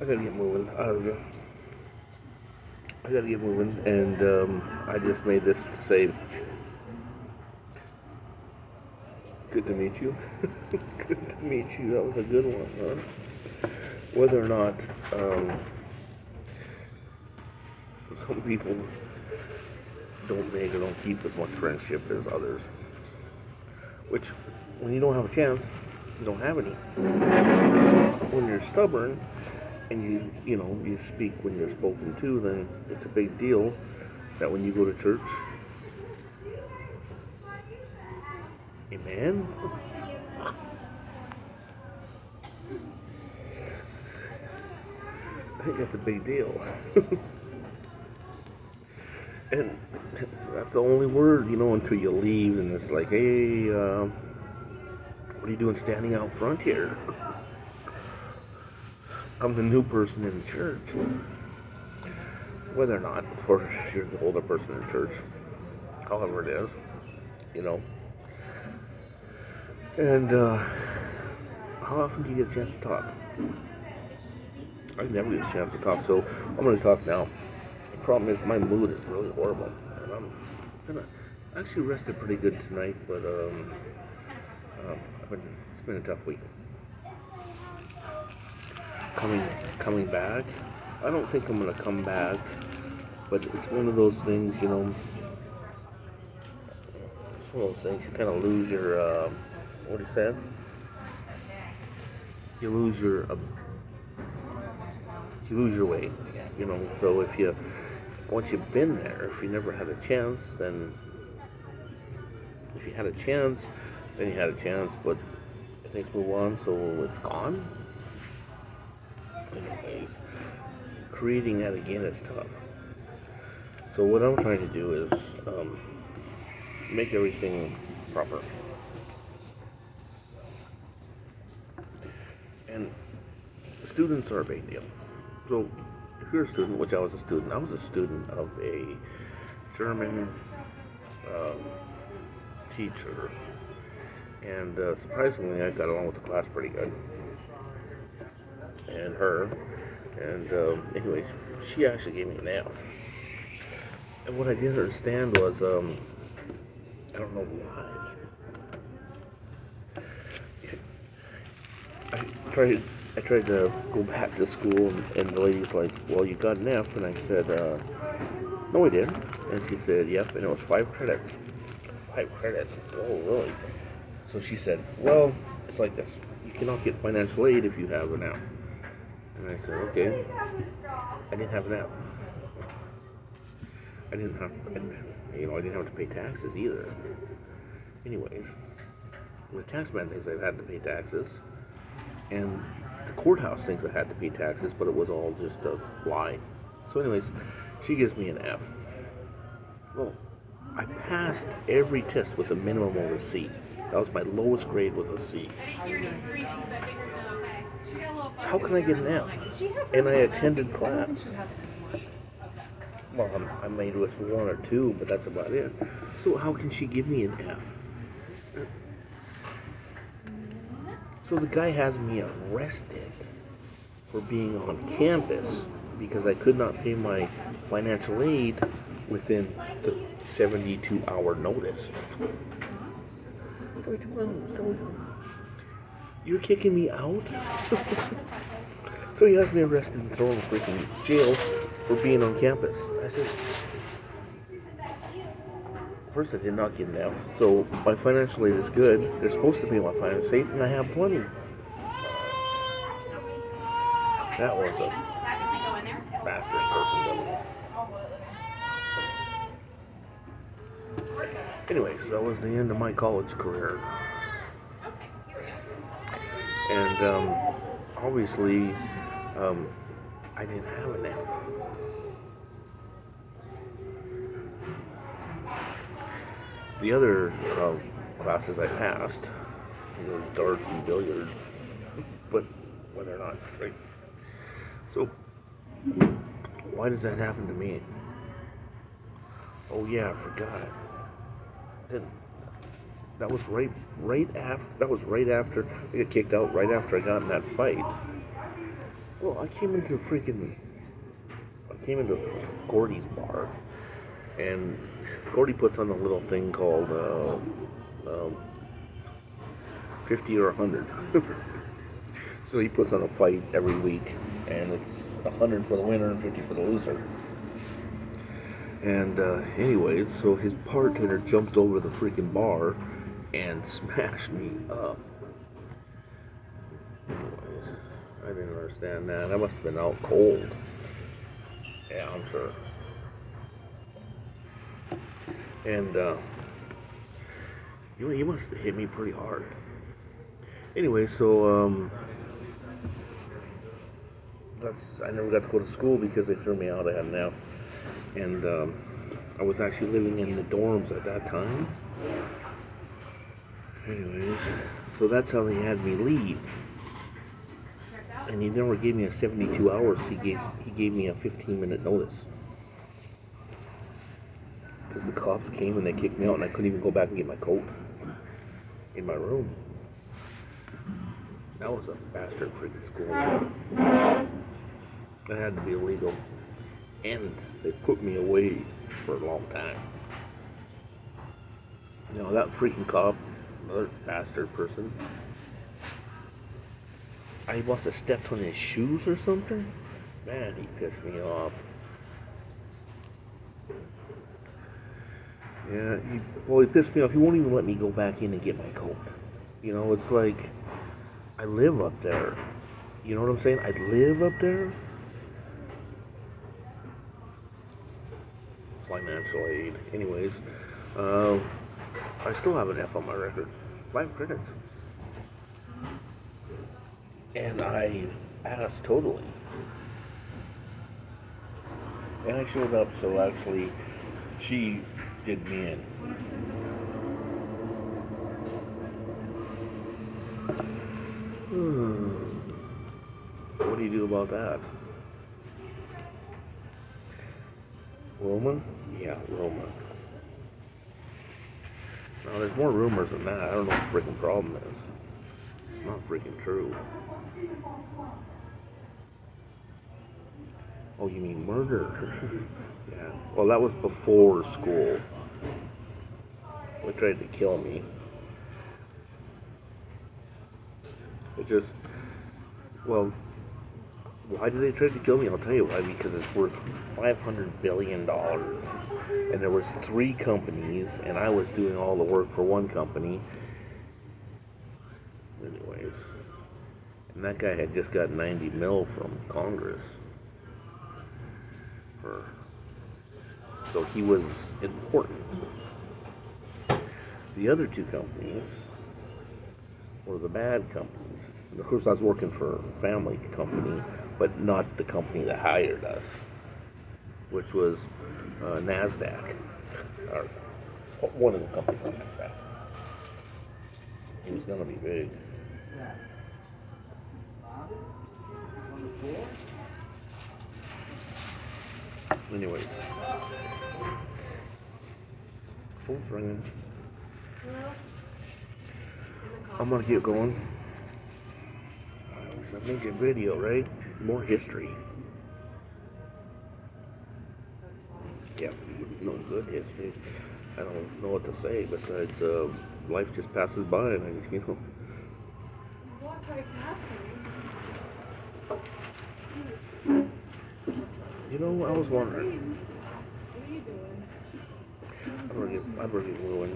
I gotta get moving. I gotta get moving, and I just made this to say, good to meet you. Good to meet you. That was a good one, huh? Whether or not some people don't make or don't keep as much friendship as others, which, when you don't have a chance, you don't have any. When you're stubborn and you speak when you're spoken to, then it's a big deal that when you go to church, amen. I think that's a big deal. And that's the only word, until you leave, and it's like, hey, what are you doing standing out front here? I'm the new person in the church. Whether or not, of course, you're the older person in church, however it is, you know. And how often do you get a chance to talk? I never get a chance to talk, so I'm going to talk now. The problem is my mood is really horrible, and I'm gonna actually rested pretty good tonight, but it's been a tough week. Coming back, I don't think I'm gonna come back, but it's one of those things, it's one of those things you kind of lose your what he said. You lose your way, So once you've been there, if you never had a chance, then if you had a chance, then you had a chance, but things move on, so it's gone. Anyways, creating that again is tough. So what I'm trying to do is make everything proper. And students are a big deal. So if you're a student, which I was a student of a German teacher, and surprisingly, I got along with the class pretty good, and her, and anyways, she actually gave me an F. And what I didn't understand was, I don't know why. I tried to go back to school, and the lady's like, well, you got an F, and I said, no, I didn't. And she said, yep, and it was 5 credits. 5 credits. I said, oh, really? So she said, well, it's like this. You cannot get financial aid if you have an F. And I said, okay. I didn't have an F. I didn't have to pay taxes either. Anyways, the tax man thinks I had to pay taxes, and the courthouse thinks I had to pay taxes, but it was all just a lie. So anyways, she gives me an F. Well, I passed every test with a minimum of a C. That was my lowest grade, was a C. How can I get an F? And I attended class. Well, I made with 1 or 2, but that's about it. So how can she give me an F? So the guy has me arrested for being on campus because I could not pay my financial aid within the 72-hour notice. You're kicking me out? So he has me arrested and thrown in freaking jail for being on campus. I said, first I did not get an F, so my financial aid is good. They're supposed to pay my financial aid, and I have plenty. That was a bastard person. Anyways, that was the end of my college career. And obviously, I didn't have an F. The other classes I passed, darts and billiards, but whether or not, right? So, why does that happen to me? Oh yeah, I forgot. That was right after I got kicked out. Right after I got in that fight. Well, I came into Gordy's bar, and Gordy puts on a little thing called 50 or 100. So he puts on a fight every week, and it's 100 for the winner and 50 for the loser. And anyways, so his bartender jumped over the freaking bar and smashed me up. Anyways, I didn't understand that. I must have been out cold. Yeah, I'm sure. And he must have hit me pretty hard. Anyway, so I never got to go to school because they threw me out. I had an F, and I was actually living in the dorms at that time. Anyways, so that's how they had me leave. And he never gave me a 72 hours. He gave me a 15-minute notice. Because the cops came and they kicked me out, and I couldn't even go back and get my coat in my room. That was a bastard freaking school. That had to be illegal. And they put me away for a long time. You know, that freaking cop, another bastard person, I must have stepped on his shoes or something. Man, he pissed me off. Yeah, he pissed me off. He won't even let me go back in and get my coat. You know, it's like, I live up there. You know what I'm saying? I live up there. Financial aid. Anyways, I still have an F on my record. 5 credits. And I passed totally. And I showed up, so actually, she did me in. What do you do about that? Roma? Yeah, Roma. Now, there's more rumors than that. I don't know what the freaking problem is. It's not freaking true. Oh, you mean murder? Yeah. Well, that was before school. They tried to kill me. It just, well, why did they try to kill me? I'll tell you why. Because it's worth $500 billion. And there was 3 companies, and I was doing all the work for one company. Anyways. And that guy had just got 90 mil from Congress. So he was important. The other 2 companies were the bad companies. And of course, I was working for a family company, but not the company that hired us, which was NASDAQ, or one of the companies on NASDAQ. He was going to be big. Anyways, phone's ringing. I'm gonna get going. It's a major video, right? More history. Yeah, no good history. I don't know what to say besides life just passes by, and I was wondering. I better get going,